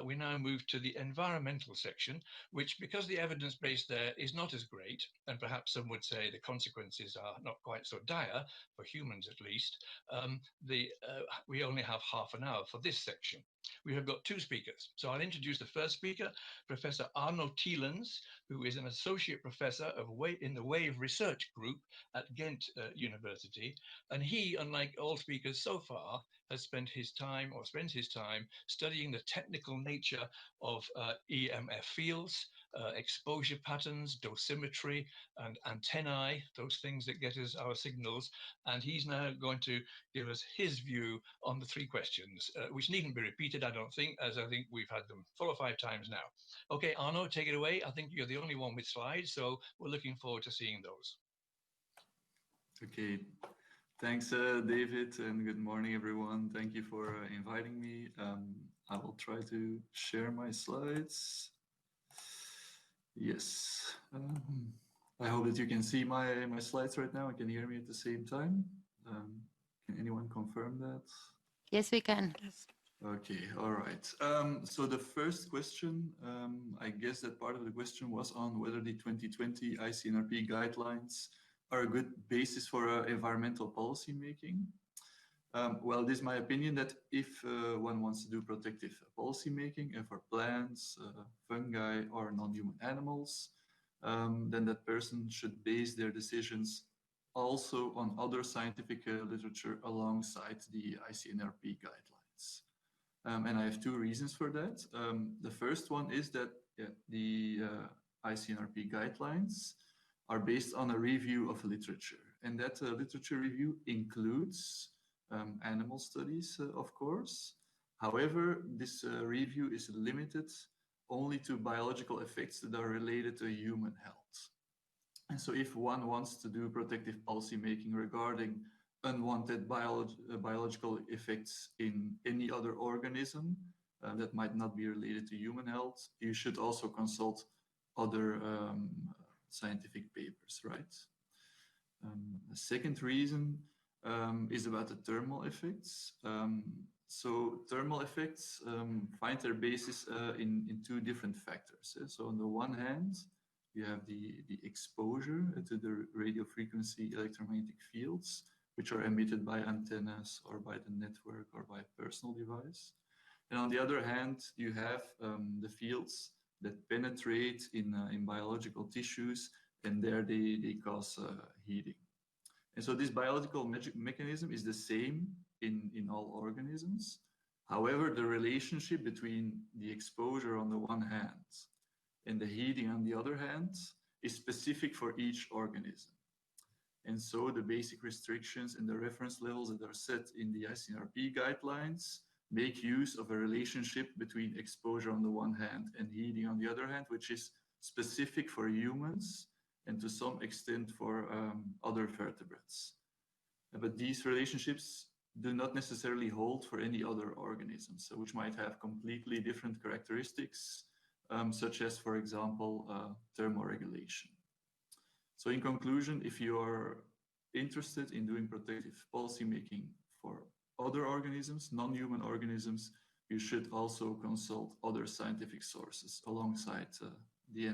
we now move to the environmental section, which, because the evidence base there is not as great, and perhaps some would say the consequences are not quite so dire, for humans at least, we only have half an hour for this section. We have got two speakers. So I'll introduce the first speaker, Professor Arno Thielens, who is an associate professor in the WAVE Research Group at Ghent University. And he, unlike all speakers so far, has spent his time or spends his time studying the technical nature of EMF fields, exposure patterns, dosimetry, and antennae, those things that get us our signals. And he's now going to give us his view on the three questions, which needn't be repeated, I don't think, as I think we've had them 4 or 5 times now. Okay, Arno, take it away. I think you're the only one with slides, so we're looking forward to seeing those. Okay, thanks, David, and good morning, everyone. Thank you for inviting me. I will try to share my slides. Yes. I hope that you can see my slides right now and can hear me at the same time. Can anyone confirm that? Yes, we can. Yes. Okay, all right. So the first question, I guess that part of the question was on whether the 2020 ICNRP guidelines are a good basis for environmental policy making. Well, it is my opinion that if one wants to do protective policy making for plants, fungi, or non-human animals, then that person should base their decisions also on other scientific literature alongside the ICNRP guidelines. And I have two reasons for that. The first one is that the ICNRP guidelines are based on a review of literature. And that literature review includes animal studies, of course. However, this review is limited only to biological effects that are related to human health. And so if one wants to do protective policy making regarding unwanted biological effects in any other organism that might not be related to human health, you should also consult other scientific papers, right? The second reason is about the thermal effects. So thermal effects find their basis in two different factors. So on the one hand, you have the exposure to the radio frequency electromagnetic fields, which are emitted by antennas or by the network or by a personal device. And on the other hand, you have the fields that penetrate in biological tissues, and there they cause heating. And so this biological mechanism is the same in all organisms. However, the relationship between the exposure on the one hand and the heating on the other hand is specific for each organism. And so the basic restrictions and the reference levels that are set in the ICNRP guidelines make use of a relationship between exposure on the one hand and heating on the other hand, which is specific for humans and to some extent for other vertebrates. But these relationships do not necessarily hold for any other organisms, which might have completely different characteristics, such as, for example, thermoregulation. So in conclusion, if you are interested in doing protective policy making for other organisms, non-human organisms, you should also consult other scientific sources alongside the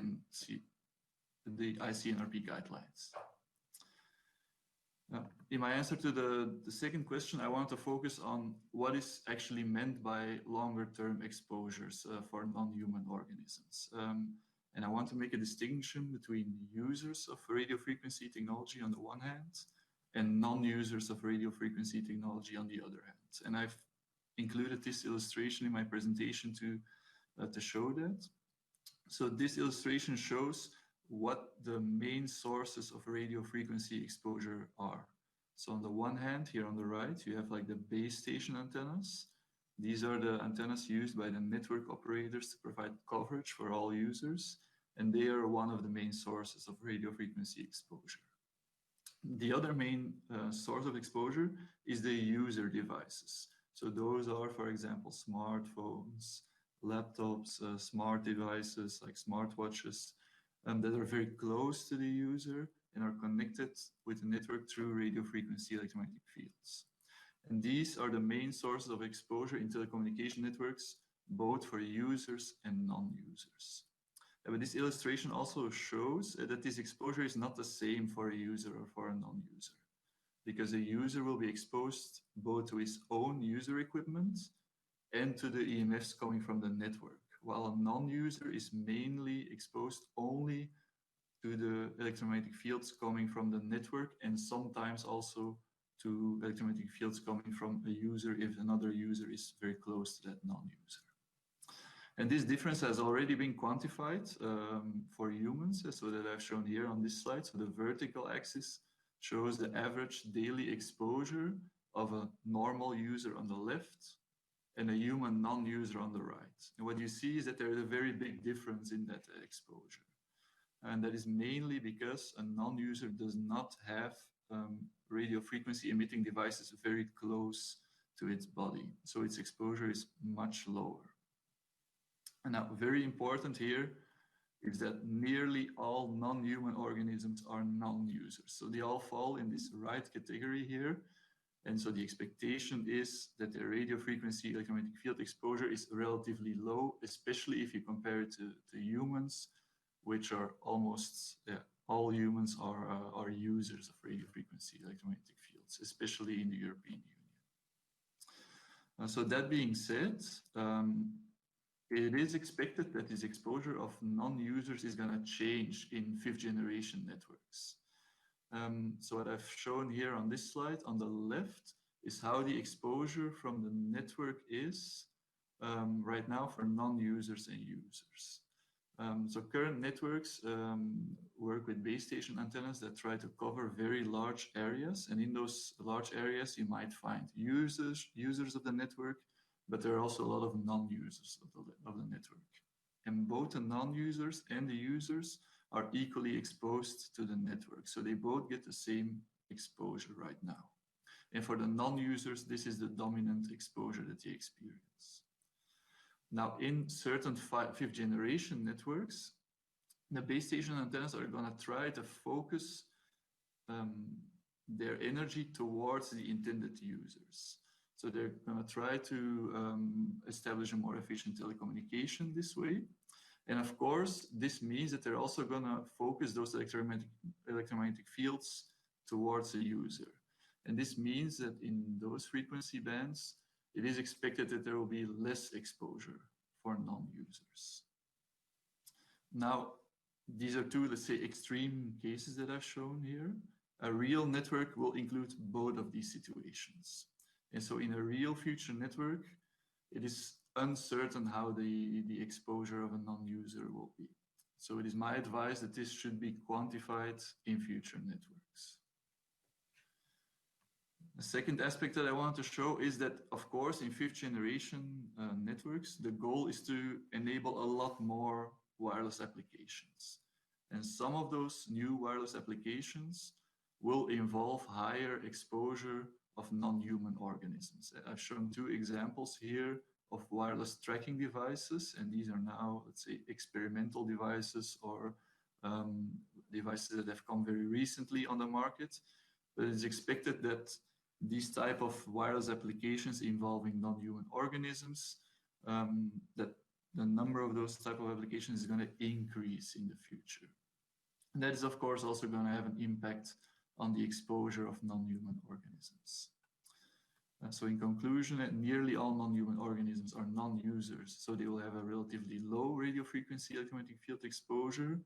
ICNRP guidelines. In my answer to the second question, I want to focus on what is actually meant by longer-term exposures for non-human organisms. And I want to make a distinction between users of radio frequency technology on the one hand and non-users of radio frequency technology on the other hand. And I've included this illustration in my presentation to show that. So this illustration shows what the main sources of radio frequency exposure are. So on the one hand, here on the right, you have like the base station antennas. These are the antennas used by the network operators to provide coverage for all users, and they are one of the main sources of radio frequency exposure. The other main source of exposure is the user devices. So those are, for example, smartphones, laptops, smart devices like smartwatches that are very close to the user and are connected with the network through radio frequency electromagnetic fields. And these are the main sources of exposure in telecommunication networks both for users and non-users. But this illustration also shows that this exposure is not the same for a user or for a non-user, because a user will be exposed both to his own user equipment and to the EMFs coming from the network, while a non-user is mainly exposed only to the electromagnetic fields coming from the network, and sometimes also to electromagnetic fields coming from a user if another user is very close to that non-user. And this difference has already been quantified for humans, so that I've shown here on this slide. So the vertical axis shows the average daily exposure of a normal user on the left and a human non-user on the right. And what you see is that there is a very big difference in that exposure. And that is mainly because a non-user does not have radio frequency emitting devices very close to its body. So its exposure is much lower. And now, very important here is that nearly all non-human organisms are non-users. So they all fall in this right category here. And so the expectation is that the radio frequency electromagnetic field exposure is relatively low, especially if you compare it to humans, which are almost, all humans are users of radio frequency electromagnetic fields, especially in the European Union. So that being said, it is expected that this exposure of non-users is going to change in fifth generation networks. So what I've shown here on this slide on the left is how the exposure from the network is right now for non-users and users. So current networks work with base station antennas that try to cover very large areas. And in those large areas, you might find users of the network, but there are also a lot of non-users of the network. And both the non-users and the users are equally exposed to the network. So they both get the same exposure right now. And for the non-users, this is the dominant exposure that they experience. Now, in certain fifth generation networks, the base station antennas are going to try to focus their energy towards the intended users. So they're going to try to establish a more efficient telecommunication this way. And of course, this means that they're also going to focus those electromagnetic fields towards the user. And this means that in those frequency bands, it is expected that there will be less exposure for non-users. Now, these are two, let's say, extreme cases that I've shown here. A real network will include both of these situations. And so in a real future network, it is uncertain how the exposure of a non-user will be. So it is my advice that this should be quantified in future networks. The second aspect that I want to show is that, of course, in fifth generation networks, the goal is to enable a lot more wireless applications. And some of those new wireless applications will involve higher exposure of non-human organisms. I've shown two examples here of wireless tracking devices, and these are now, let's say, experimental devices or devices that have come very recently on the market. But it's expected that these type of wireless applications involving non-human organisms, that the number of those type of applications is going to increase in the future. And that is, of course, also going to have an impact on the exposure of non-human organisms. So in conclusion, nearly all non-human organisms are non-users, so they will have a relatively low radio frequency electromagnetic field exposure.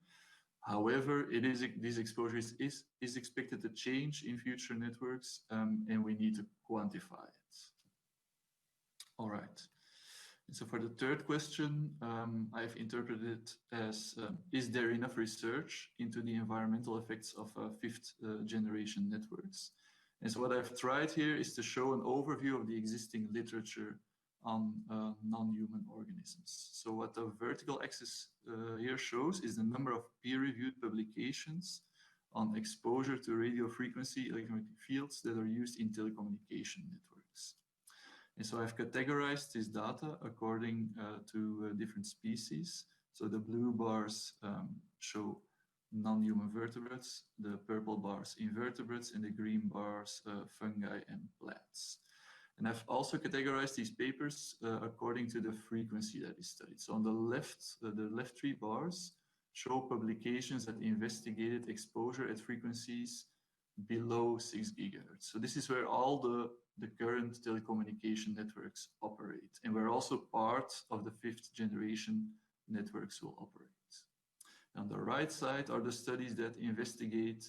However, this exposure is expected to change in future networks, and we need to quantify it. All right. And so for the third question, I've interpreted it as, is there enough research into the environmental effects of fifth generation networks? And so what I've tried here is to show an overview of the existing literature on non-human organisms. So what the vertical axis here shows is the number of peer-reviewed publications on exposure to radio frequency electromagnetic fields that are used in telecommunication networks. And so I've categorized this data according to different species. So the blue bars show non-human vertebrates, the purple bars invertebrates, and the green bars fungi and plants. And I've also categorized these papers according to the frequency that is studied. So on the left three bars show publications that investigated exposure at frequencies below 6 gigahertz. So this is where all the current telecommunication networks operate, and where also part of the 5th generation networks will operate. On the right side are the studies that investigate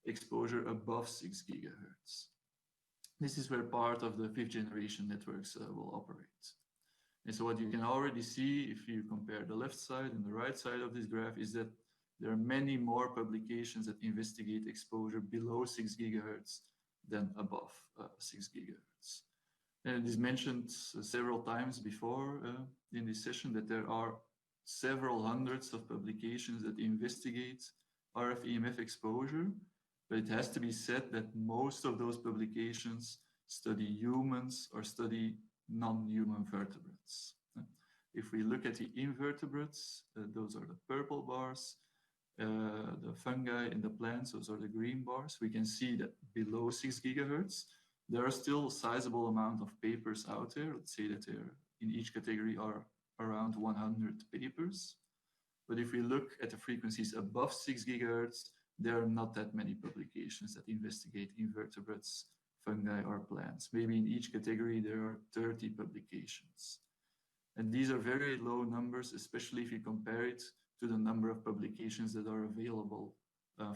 exposure above 6 gigahertz. This is where part of the 5th generation networks will operate. And so what you can already see if you compare the left side and the right side of this graph is that there are many more publications that investigate exposure below 6 gigahertz than above 6 gigahertz. And it is mentioned several times before in this session that there are several hundreds of publications that investigate RF EMF exposure, but it has to be said that most of those publications study humans or study non-human vertebrates. If we look at the invertebrates, those are the purple bars, the fungi and the plants, those are the green bars. We can see that below 6 gigahertz, there are still a sizable amount of papers out there. Let's say that there in each category are around 100 papers. But if we look at the frequencies above 6 gigahertz, there are not that many publications that investigate invertebrates, fungi, or plants. Maybe in each category there are 30 publications. And these are very low numbers, especially if you compare it to the number of publications that are available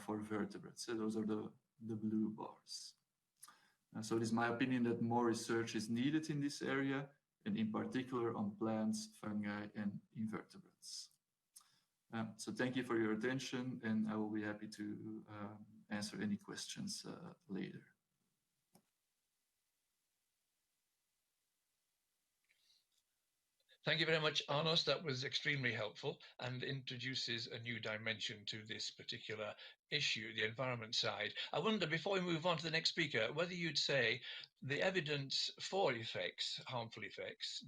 for vertebrates. So those are the blue bars. So it is my opinion that more research is needed in this area, and in particular on plants, fungi, and invertebrates. So thank you for your attention, and I will be happy to answer any questions later. Thank you very much, Arnos. That was extremely helpful and introduces a new dimension to this particular issue, the environment side. I wonder, before we move on to the next speaker, whether you'd say the evidence for effects, harmful effects,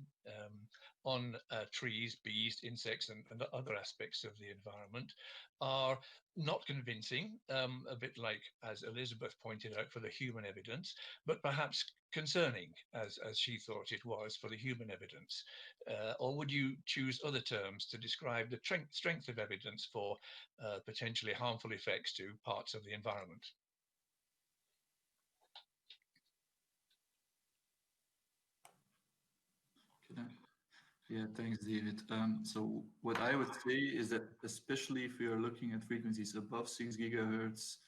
on trees, bees, insects, and other aspects of the environment are not convincing, a bit like, as Elizabeth pointed out, for the human evidence, but perhaps concerning, as she thought it was for the human evidence. Or would you choose other terms to describe the strength of evidence for potentially harmful effects to parts of the environment? Yeah, thanks, David. So what I would say is that especially if we are looking at frequencies above 6 gigahertz,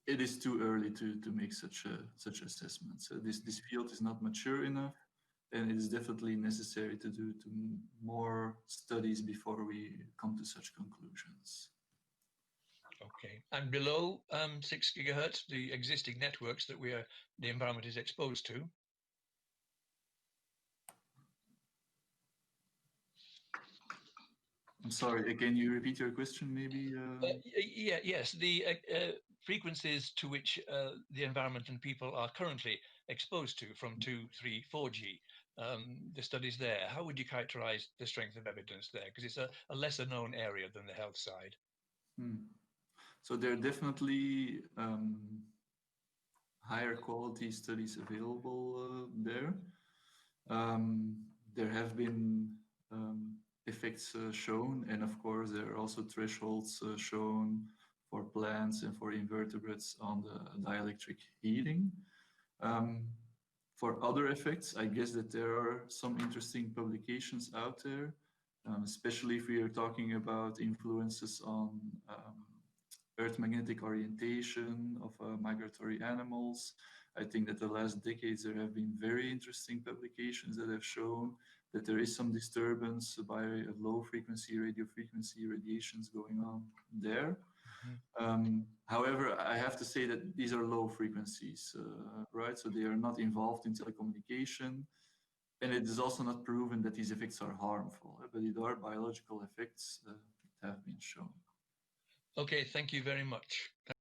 it is too early to make such assessments. This field is not mature enough, and it is definitely necessary to do more studies before we come to such conclusions. Okay, and below 6 gigahertz, the existing networks that the environment is exposed to? I'm sorry, can you repeat your question maybe? Yes, the frequencies to which the environment and people are currently exposed to from 2, 3, 4G, the studies there, how would you characterize the strength of evidence there? Because it's a lesser known area than the health side. So there are definitely higher quality studies available there. There have been effects shown, and of course there are also thresholds shown for plants and for invertebrates on the dielectric heating. For other effects, I guess that there are some interesting publications out there, especially if we are talking about influences on Earth magnetic orientation of migratory animals. I think that the last decades there have been very interesting publications that have shown that there is some disturbance by low frequency radio frequency radiations going on there. However, I have to say that these are low frequencies, right? So they are not involved in telecommunication, and it is also not proven that these effects are harmful, but it are biological effects that have been shown. Okay, thank you very much.